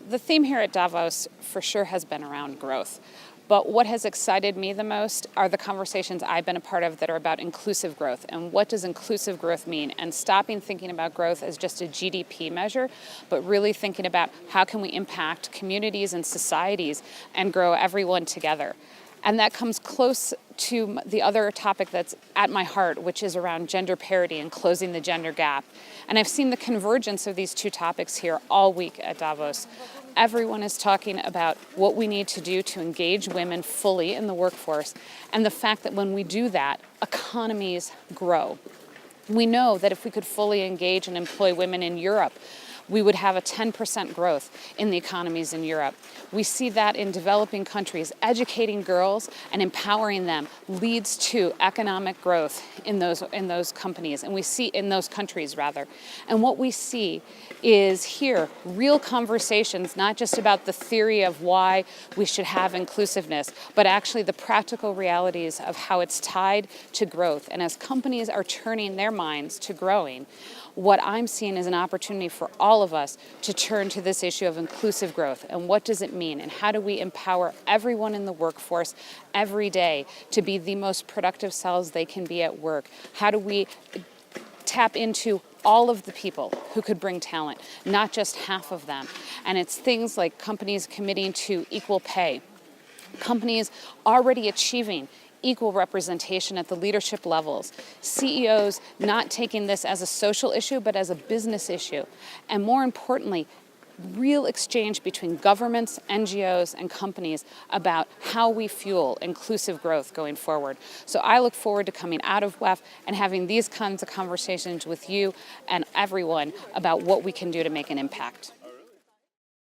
the theme here at Davos for sure has been around growth. But what has excited me the most are the conversations I've been a part of that are about inclusive growth. And what does inclusive growth mean? And stopping thinking about growth as just a GDP measure, but really thinking about how can we impact communities and societies and grow everyone together. And that comes close to the other topic that's at my heart, which is around gender parity and closing the gender gap. And I've seen the convergence of these two topics here all week at Davos. Everyone is talking about what we need to do to engage women fully in the workforce, and the fact that when we do that, economies grow. We know that if we could fully engage and employ women in Europe, we would have a 10% growth in the economies in Europe. We see that in developing countries. Educating girls and empowering them leads to economic growth in those companies, and we see in those countries rather. And what we see is here real conversations, not just about the theory of why we should have inclusiveness, but actually the practical realities of how it's tied to growth. And as companies are turning their minds to growing, what I'm seeing is an opportunity for all of us to turn to this issue of inclusive growth. And what does it mean? And how do we empower everyone in the workforce every day to be the most productive selves they can be at work? How do we tap into all of the people who could bring talent, not just half of them? And it's things like companies committing to equal pay, companies already achieving equal representation at the leadership levels, CEOs not taking this as a social issue but as a business issue, and more importantly, real exchange between governments, NGOs, and companies about how we fuel inclusive growth going forward. So I look forward to coming out of WEF and having these kinds of conversations with you and everyone about what we can do to make an impact.